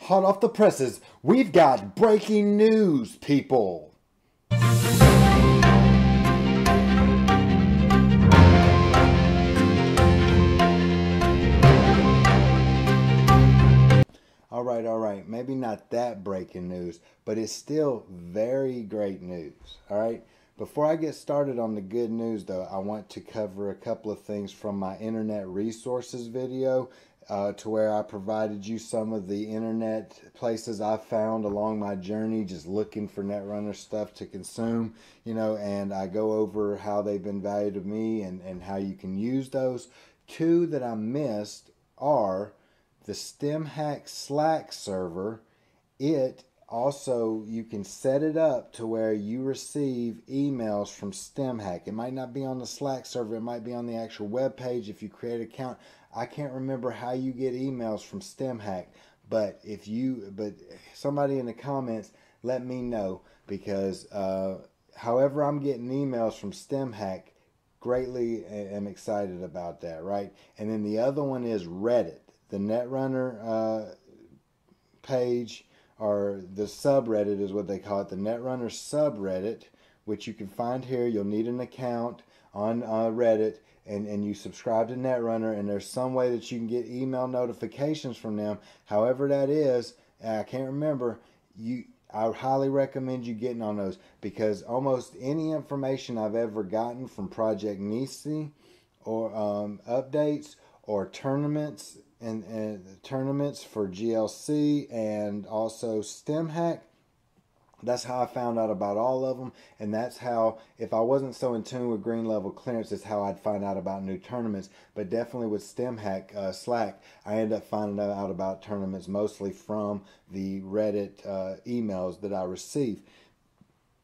Hot off the presses, we've got breaking news, people. All right. Maybe not that breaking news, but it's still very great news. All right. Before I get started on the good news, though, I want to cover a couple of things from my internet resources video to where I provided you some of the internet places I found along my journey just looking for Netrunner stuff to consume, and I go over how they've been valued to me and how you can use those. Two that I missed are the StemHack Slack server. It also, you can set it up to where you receive emails from StemHack. It might not be on the Slack server, it might be on the actual web page if you create an account. I can't remember how you get emails from StemHack, but somebody in the comments let me know, because however I'm getting emails from StemHack, greatly am excited about that, right? And then the other one is Reddit. The Netrunner page, or the subreddit is what they call it, the Netrunner subreddit, which you can find here. You'll need an account on Reddit, and you subscribe to Netrunner, and there's some way that you can get email notifications from them. However that is, I can't remember, I highly recommend you getting on those, because almost any information I've ever gotten from Project Nisi, or updates, or tournaments, and tournaments for GLC and also StemHack, that's how I found out about all of them. And that's how, if I wasn't so in tune with green level clearance, is how I'd find out about new tournaments. But definitely with StemHack Slack, I ended up finding out about tournaments mostly from the Reddit emails that I receive.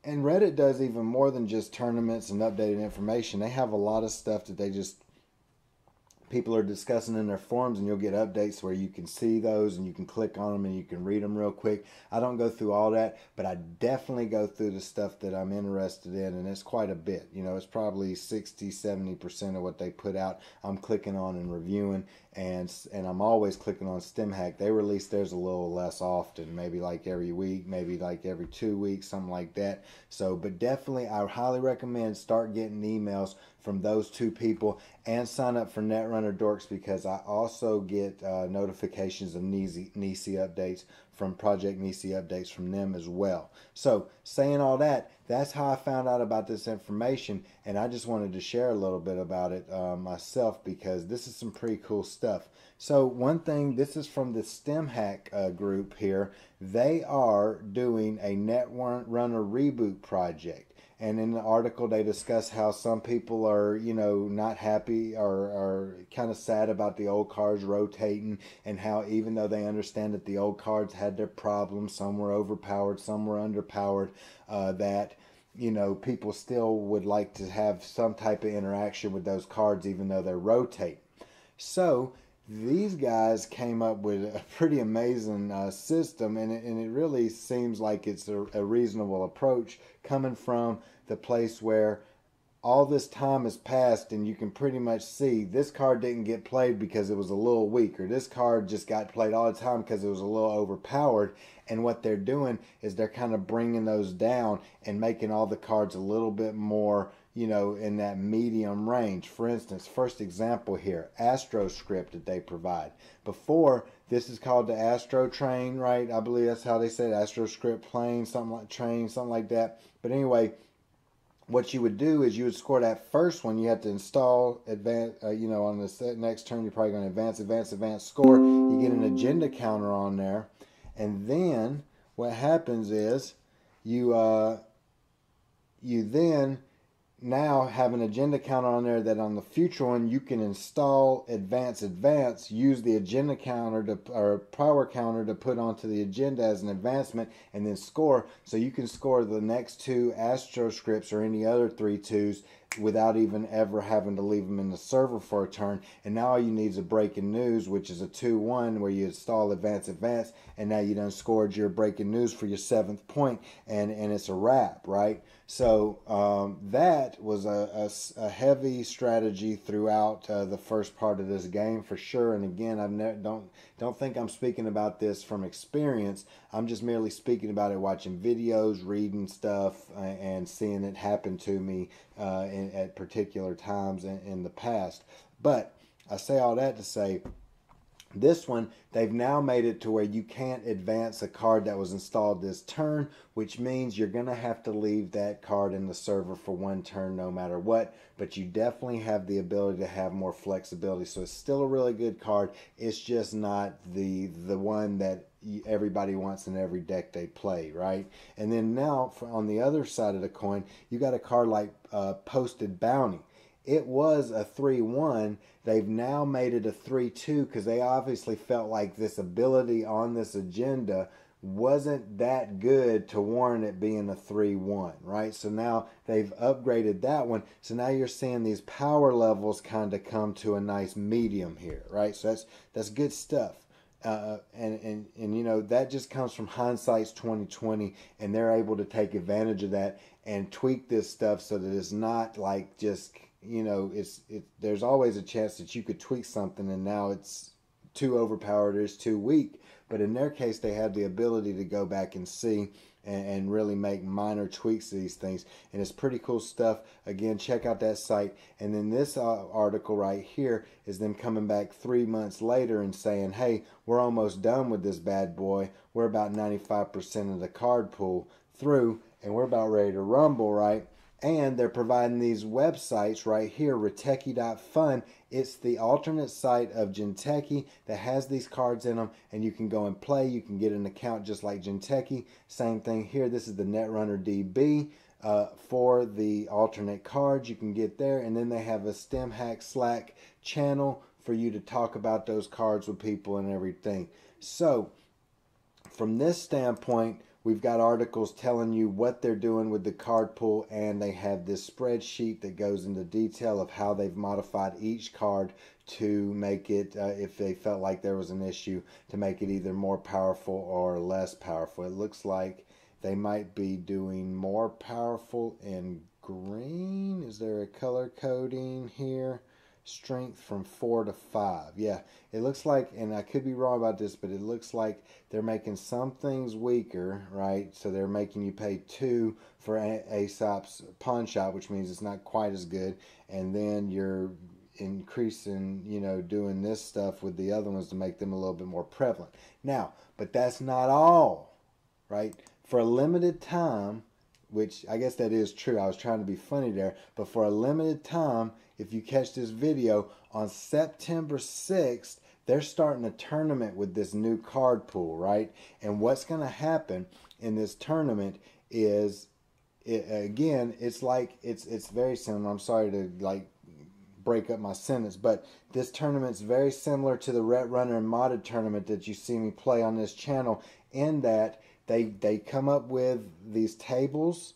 And Reddit does even more than just tournaments and updated information. They have a lot of stuff that people are discussing in their forums, and you'll get updates where you can see those and you can click on them and you can read them real quick. I don't go through all that, but I definitely go through the stuff that I'm interested in, and it's quite a bit. It's probably 60-70% of what they put out I'm clicking on and reviewing, and I'm always clicking on StemHack. They release theirs a little less often, maybe like every week, maybe like every 2 weeks, something like that. So, but definitely I highly recommend start getting emails from those two people, and sign up for Netrunner Dorks, because I also get notifications of Nisi updates from Project Nisi updates from them as well. So saying all that, that's how I found out about this information, and I just wanted to share a little bit about it myself, because this is some pretty cool stuff. So one thing, this is from the StemHack group here. They are doing a Netrunner reboot project. And in the article, they discuss how some people are, not happy or kind of sad about the old cards rotating, and how even though they understand that the old cards had their problems, some were overpowered, some were underpowered, that, people still would like to have some type of interaction with those cards even though they're rotating. So these guys came up with a pretty amazing system, and it really seems like it's a reasonable approach, coming from the place where all this time has passed and you can pretty much see this card didn't get played because it was a little weak, or this card just got played all the time because it was a little overpowered. And what they're doing is they're kind of bringing those down and making all the cards a little bit more, in that medium range. For instance, first example here, Astro Script that they provide. Before, this is called the Astro Train, right? I believe that's how they said Astro Script plane, something like train, something like that. But anyway, what you would do is you would score that first one. You have to install, advance, on the next turn, you're probably going to advance, score. You get an agenda counter on there. And then what happens is you then now have an agenda counter on there that on the future one you can install advance, use the agenda counter or power counter to put onto the agenda as an advancement, and then score. So you can score the next two Astro Scripts or any other 3 2s without even ever having to leave them in the server for a turn. And now all you need is a breaking news, which is a 2-1 where you install advance, and now you done scored your breaking news for your 7th point, and it's a wrap, right? So that was a heavy strategy throughout the first part of this game for sure. And again, don't think I'm speaking about this from experience. I'm just merely speaking about it, watching videos, reading stuff, and seeing it happen to me at particular times in the past. But I say all that to say, this one, they've now made it to where you can't advance a card that was installed this turn, which means you're going to have to leave that card in the server for one turn no matter what. But you definitely have the ability to have more flexibility. So it's still a really good card. It's just not the one that everybody wants in every deck they play, right? And then now, on the other side of the coin, you got a card like Posted Bounty. It was a 3-1. They've now made it a 3-2 because they obviously felt like this ability on this agenda wasn't that good to warrant it being a 3-1, right? So now they've upgraded that one. So now you're seeing these power levels kind of come to a nice medium here, right? So that's good stuff. And you know, that just comes from hindsight's 2020, and they're able to take advantage of that and tweak this stuff so that it's not like just, you know, there's always a chance that you could tweak something and now it's too overpowered or it's too weak. But in their case, they have the ability to go back and see and really make minor tweaks to these things. And it's pretty cool stuff. Again, check out that site. And then this article right here is them coming back 3 months later and saying, hey, we're almost done with this bad boy. We're about 95% of the card pool through, and we're about ready to rumble, right? And they're providing these websites right here, Riteki.fun. It's the alternate site of Jinteki that has these cards in them, and you can go and play. You can get an account just like Jinteki. Same thing here. This is the Netrunner DB for the alternate cards. You can get there, and then they have a StemHack Slack channel for you to talk about those cards with people and everything. So, from this standpoint, we've got articles telling you what they're doing with the card pool, and they have this spreadsheet that goes into detail of how they've modified each card to make it, if they felt like there was an issue, to make it either more powerful or less powerful. It looks like they might be doing more powerful in green. Is there a color coding here? Strength from 4 to 5. Yeah, it looks like, and I could be wrong about this, but it looks like they're making some things weaker, right? So they're making you pay 2 for Aesop's pawn shop, which means it's not quite as good. And then you're increasing, you know, doing this stuff with the other ones to make them a little bit more prevalent. Now, but that's not all, right? For a limited time, which I guess that is true. I was trying to be funny there. But for a limited time, if you catch this video, on September 6th, they're starting a tournament with this new card pool, right? And what's going to happen in this tournament is, again, it's like, it's very similar. I'm sorry to like break up my sentence, but this tournament's very similar to the Netrunner and modded tournament that you see me play on this channel, in that they come up with these tables,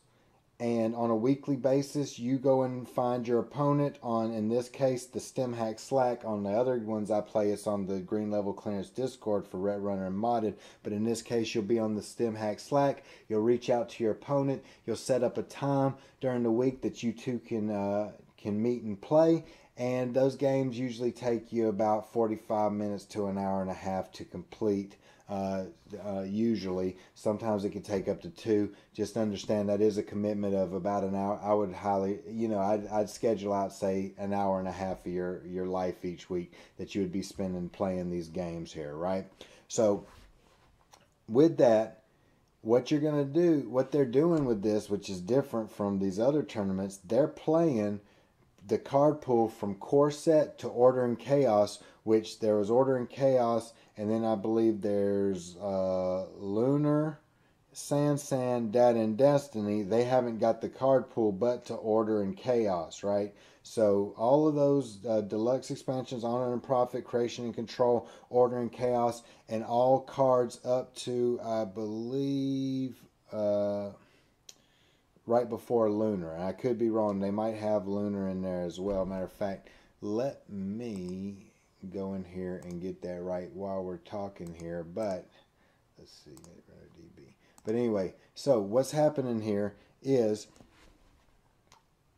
and on a weekly basis you go and find your opponent on, in this case, the StemHack Slack. On the other ones I play, it's on the Green Level Clearance Discord for Netrunner and modded, but in this case you'll be on the StemHack Slack. You'll reach out to your opponent, you'll set up a time during the week that you two can meet and play, and those games usually take you about 45 minutes to an hour and a half to complete. Usually, sometimes it can take up to 2. Just understand that is a commitment of about an hour. I would highly, you know, I'd schedule out, say, an hour and a half of your life each week that you would be spending playing these games here, right? So with that, what you're going to do, what they're doing with this, which is different from these other tournaments, they're playing the card pool from Core Set to Order and Chaos, which there was Order and Chaos, and then I believe there's Lunar, Sand, Data, and Destiny. They haven't got the card pool but to Order and Chaos, right? So all of those deluxe expansions, Honor and Profit, Creation and Control, Order and Chaos, and all cards up to, I believe, right before Lunar. I could be wrong. They might have Lunar in there as well. Matter of fact, let me go in here and get that right while we're talking here. But let's see, Netrunner DB. But anyway, so what's happening here is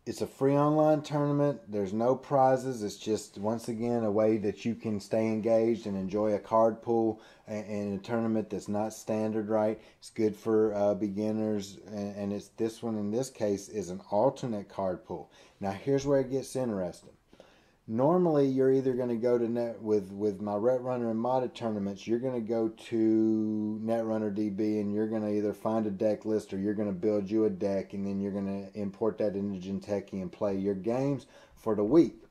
it's a free online tournament. There's no prizes. It's just, once again, a way that you can stay engaged and enjoy a card pool in a tournament that's not standard, right? It's good for beginners, and it's this one in this case is an alternate card pool. Now here's where it gets interesting. Normally, you're either going to go to with my Netrunner and modded tournaments. You're going to go to Netrunner DB, and you're going to either find a deck list, or you're going to build you a deck, and then you're going to import that into Jinteki and play your games for the week.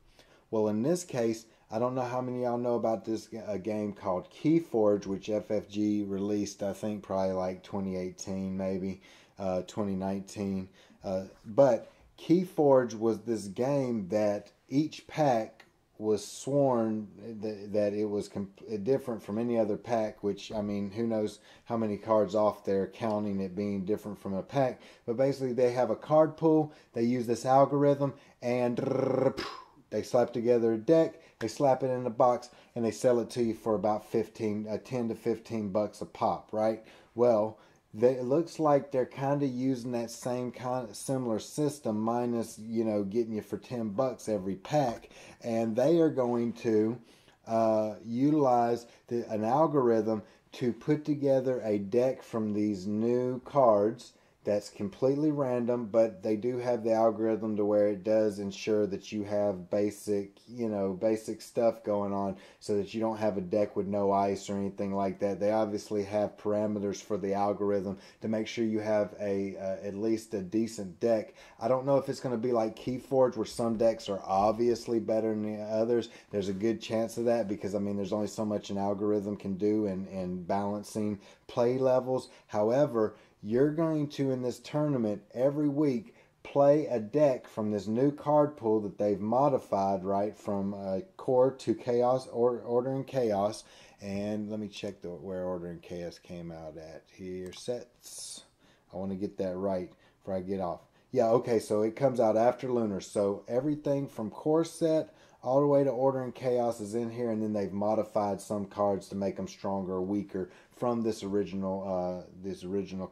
Well, in this case, I don't know how many of y'all know about this game called Keyforge, which FFG released, I think, probably like 2018, maybe 2019. But Keyforge was this game that each pack was sworn that it was different from any other pack, which, I mean, who knows how many cards off they're counting it being different from a pack. But basically, they have a card pool, they use this algorithm, and they slap together a deck, they slap it in a box, and they sell it to you for about 10 to 15 bucks a pop, right? Well, it looks like they're kind of using that same kind of similar system, minus, you know, getting you for 10 bucks every pack, and they are going to utilize an algorithm to put together a deck from these new cards that's completely random, but they do have the algorithm to where it does ensure that you have basic stuff going on, so that you don't have a deck with no ice or anything like that. They obviously have parameters for the algorithm to make sure you have at least a decent deck. I don't know if it's going to be like Keyforge, where some decks are obviously better than the others. There's a good chance of that, because I mean, there's only so much an algorithm can do in balancing play levels. However, you're going to, in this tournament, every week play a deck from this new card pool that they've modified, right, from core to chaos, or order and chaos. And let me check where order and chaos came out at here. Sets. I want to get that right before I get off. Yeah, okay, so it comes out after Lunar. So everything from core set all the way to order and chaos is in here, and then they've modified some cards to make them stronger or weaker from this original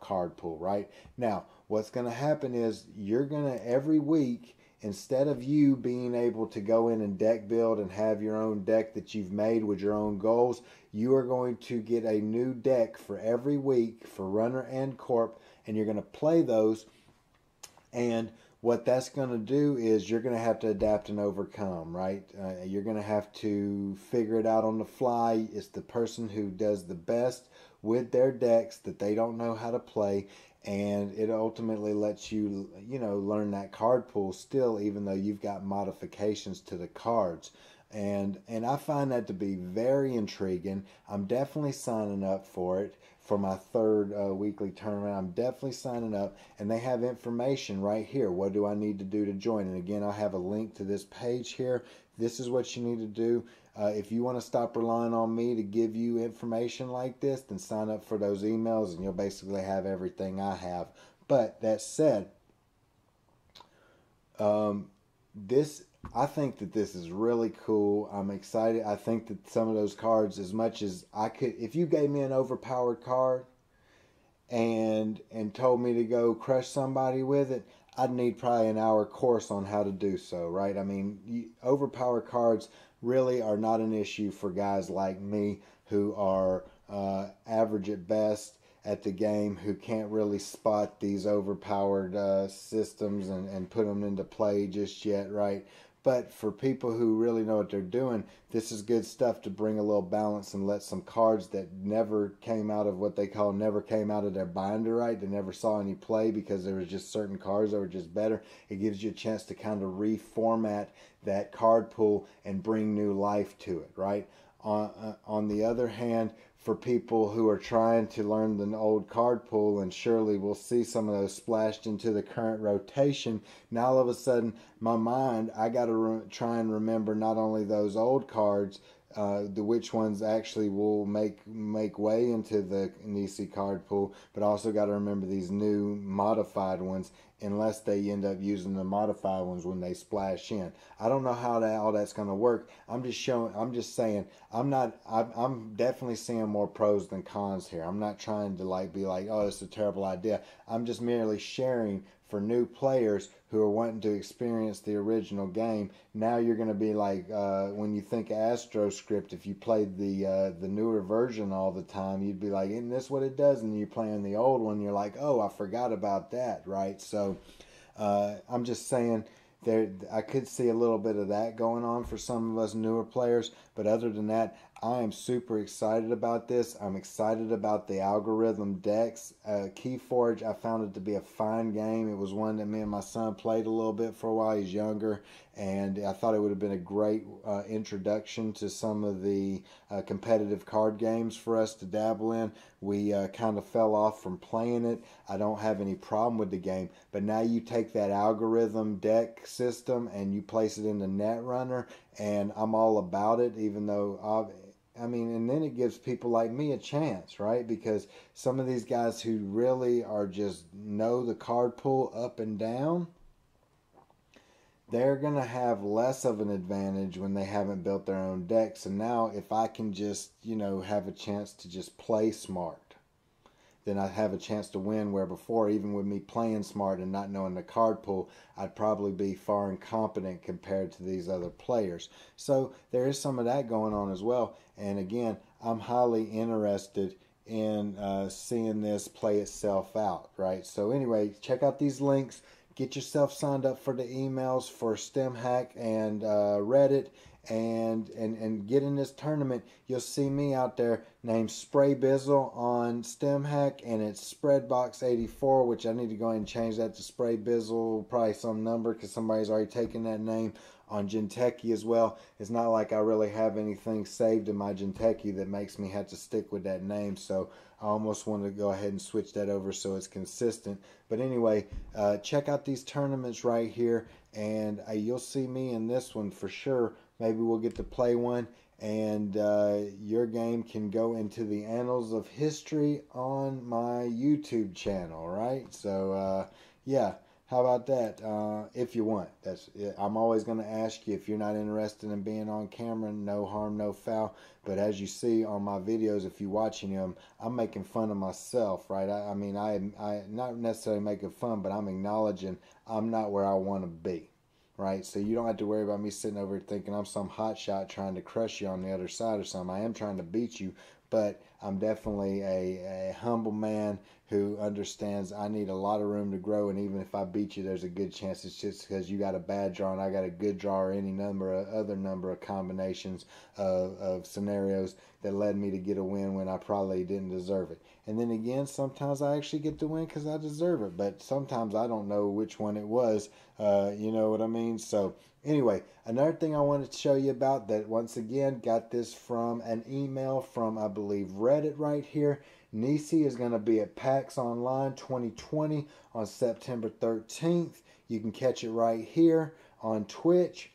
card pool, right? Now, what's going to happen is you're going to, every week, instead of you being able to go in and deck build and have your own deck that you've made with your own goals, you are going to get a new deck for every week for Runner and Corp, and you're going to play those. And what that's going to do is you're going to have to adapt and overcome, right? You're going to have to figure it out on the fly. It's the person who does the best with their decks that they don't know how to play, and it ultimately lets you, learn that card pool still, even though you've got modifications to the cards. And I find that to be very intriguing. I'm definitely signing up for it. For my third weekly tournament, I'm definitely signing up, and they have information right here. What do I need to do to join? And again, I'll have a link to this page here. This is what you need to do. If you want to stop relying on me to give you information like this, then sign up for those emails, and you'll basically have everything I have. But that said, I think that this is really cool. I'm excited. I think that some of those cards, as much as I could, if you gave me an overpowered card and told me to go crush somebody with it, I'd need probably an hour course on how to do so, right? I mean, overpowered cards really are not an issue for guys like me who are average at best at the game, who can't really spot these overpowered systems and put them into play just yet, right? But for people who really know what they're doing, this is good stuff to bring a little balance and let some cards that never came out of what they call never came out of their binder, right? They never saw any play because there was just certain cards that were just better. It gives you a chance to kind of reformat that card pool and bring new life to it, right? On the other hand, for people who are trying to learn the old card pool, and surely we'll see some of those splashed into the current rotation, now all of a sudden, my mind, I got to try and remember not only those old cards, which ones actually will make way into the Nisi card pool, but also got to remember these new modified ones, unless they end up using the modified ones when they splash in. I don't know how all that's going to work. I'm just saying, I'm definitely seeing more pros than cons here. I'm not trying to be like, oh, it's a terrible idea. I'm just merely sharing for new players who are wanting to experience the original game. Now you're going to be like, when you think of AstroScript, if you played the newer version all the time, you'd be like, isn't this what it does? And you're playing the old one, you're like, oh, I forgot about that, right? So I'm just saying, I could see a little bit of that going on for some of us newer players, but other than that, I am super excited about this. I'm excited about the algorithm decks. Keyforge, I found it to be a fine game. It was one that me and my son played a little bit for a while. He's younger, and I thought it would have been a great introduction to some of the competitive card games for us to dabble in. We kind of fell off from playing it. I don't have any problem with the game, but now you take that algorithm deck system and you place it into Netrunner, and I'm all about it, even though and then it gives people like me a chance, right? Because some of these guys who really are just know the card pool up and down, they're going to have less of an advantage when they haven't built their own decks. And now if I can just, have a chance to just play smart, then I have a chance to win, where before, even with me playing smart and not knowing the card pool, I'd probably be far incompetent compared to these other players. So there is some of that going on as well. And again, I'm highly interested in seeing this play itself out, right? So anyway, check out these links. Get yourself signed up for the emails for StemHack and Reddit, and get in this tournament. You'll see me out there named Spray Bizzle on StemHack, and it's Spreadbox84, which I need to go ahead and change that to Spray Bizzle, probably some number, because somebody's already taken that name. On Jinteki as well. It's not like I really have anything saved in my Jinteki that makes me have to stick with that name, so I almost want to go ahead and switch that over so it's consistent. But anyway, check out these tournaments right here, and you'll see me in this one for sure. Maybe we'll get to play one, and your game can go into the annals of history on my YouTube channel, right? So yeah. How about that? If you want, I'm always going to ask you, if you're not interested in being on camera, no harm, no foul. But as you see on my videos, if you're watching them, I'm making fun of myself, right? I not necessarily making fun, but I'm acknowledging I'm not where I want to be, right? So you don't have to worry about me sitting over thinking I'm some hot shot trying to crush you on the other side or something. I am trying to beat you, but I'm definitely a humble man who understands I need a lot of room to grow, and even if I beat you, there's a good chance it's just because you got a bad draw and I got a good draw, or any other number of combinations of scenarios that led me to get a win when I probably didn't deserve it. And then again, sometimes I actually get the win because I deserve it, but sometimes I don't know which one it was. You know what I mean? So anyway, another thing I wanted to show you about that, once again, got this from an email from, I believe, Reddit right here. Nisi is going to be at PAX Online 2020 on September 13th. You can catch it right here on Twitch.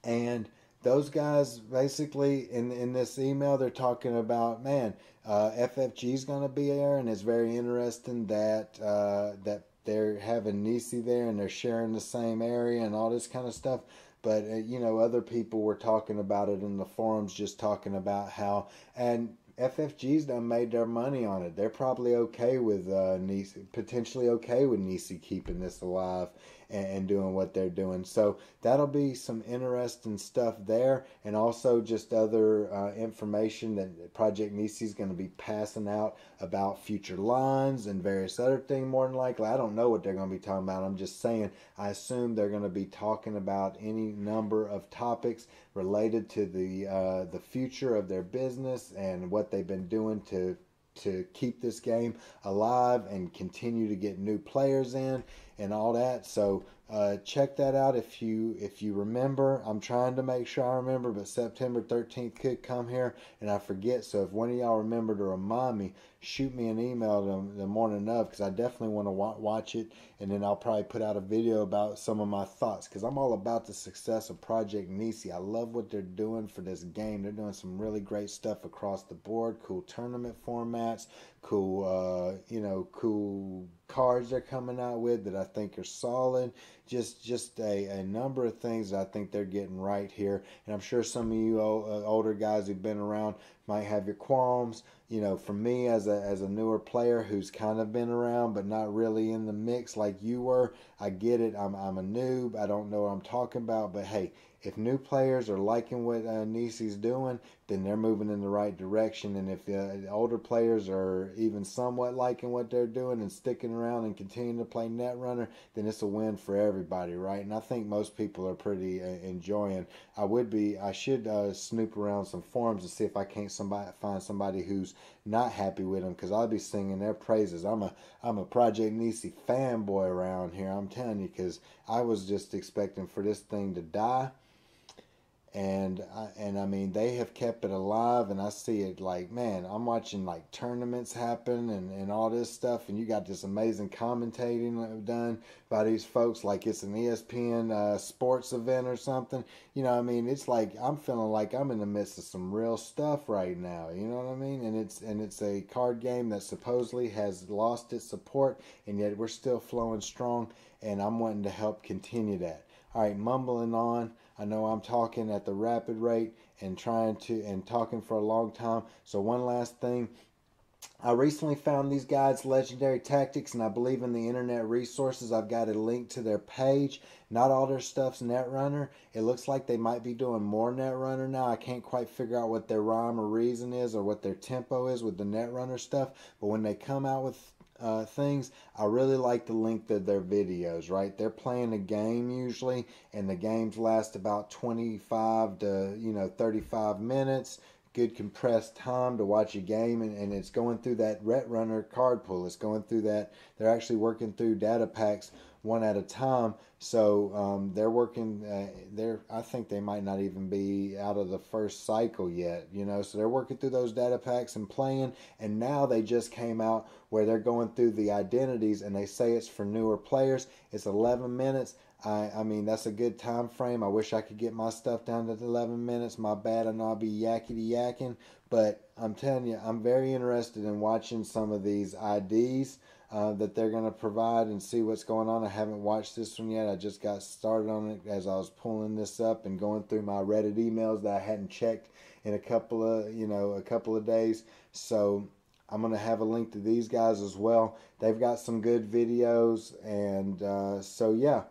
And those guys, basically, in this email, they're talking about, man, FFG is going to be there, and it's very interesting that that they're having Nisi there, and they're sharing the same area and all this kind of stuff. But, other people were talking about it in the forums, just talking about how, and FFG's done made their money on it. They're probably okay with Nisi, potentially okay with Nisi keeping this alive and doing what they're doing. So that'll be some interesting stuff there, and also just other information that Project Nisi is going to be passing out about future lines and various other things, more than likely. I don't know what they're going to be talking about. I'm just saying, I assume they're going to be talking about any number of topics related to the future of their business and what they've been doing to keep this game alive and continue to get new players in. and all that. So check that out if you remember. I'm trying to make sure I remember, but September 13th could come here and I forget. So if one of y'all remember to remind me, shoot me an email the morning of, because I definitely want to watch it, and then I'll probably put out a video about some of my thoughts, because I'm all about the success of Project Nisi. I love what they're doing for this game. They're doing some really great stuff across the board, cool tournament formats, cool cool cards they're coming out with that I think are solid. Just a number of things that I think they're getting right here, and I'm sure some of you older guys who've been around might have your qualms. For me as a newer player who's kind of been around but not really in the mix like you were, I get it. I'm a noob. I don't know what I'm talking about, but hey, if new players are liking what Nisi's doing, then they're moving in the right direction. And if older players are even somewhat liking what they're doing and sticking around and continuing to play Netrunner, then it's a win for everybody, right? And I think most people are pretty enjoying. I should snoop around some forums to see if I can't find somebody who's not happy with them, because I'll be singing their praises. I'm a Project Nisi fanboy around here, I'm telling you, because I was just expecting for this thing to die. And I mean, they have kept it alive, and I see it like, man, I'm watching like tournaments happen and all this stuff, and you got this amazing commentating done by these folks like it's an ESPN sports event or something. I mean, it's like I'm feeling like I'm in the midst of some real stuff right now. You know what I mean? And it's a card game that supposedly has lost its support, and yet we're still flowing strong, and I'm wanting to help continue that. All right, mumbling on. I know I'm talking at the rapid rate and talking for a long time. So one last thing. I recently found these guys, Legendary Tactics, and I believe in the internet resources. I've got a link to their page. Not all their stuff's Netrunner. It looks like they might be doing more Netrunner now. I can't quite figure out what their rhyme or reason is or what their tempo is with the Netrunner stuff. But when they come out with things, I really like the length of their videos, right? They're playing a game usually, and the games last about 25 to 35 minutes. Good compressed time to watch a game, and it's going through that Netrunner card pool. It's going through that. They're actually working through data packs one at a time. So they're working. I think they might not even be out of the first cycle yet. So they're working through those data packs and playing. And now they just came out where they're going through the identities, and they say it's for newer players. It's 11 minutes. I mean, that's a good time frame. I wish I could get my stuff down to 11 minutes. My bad, I know I'll be yakety yakking, but I'm telling you, I'm very interested in watching some of these IDs that they're going to provide and see what's going on. I haven't watched this one yet. I just got started on it as I was pulling this up and going through my Reddit emails that I hadn't checked in a couple of days. So I'm going to have a link to these guys as well. They've got some good videos, and so yeah.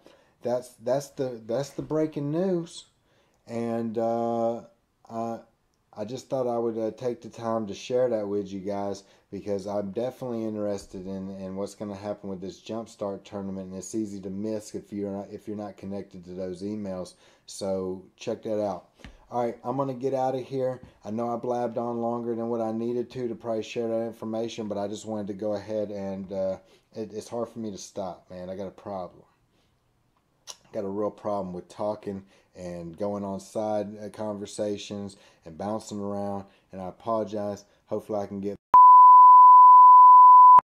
That's the breaking news, and I just thought I would take the time to share that with you guys, because I'm definitely interested in what's going to happen with this Jumpstart tournament, and it's easy to miss if you're not connected to those emails. So check that out. All right, I'm going to get out of here. I know I blabbed on longer than what I needed to probably share that information, but I just wanted to go ahead, and it's hard for me to stop, man. I got a problem. Got a real problem with talking and going on side conversations and bouncing around, and I apologize. Hopefully I can get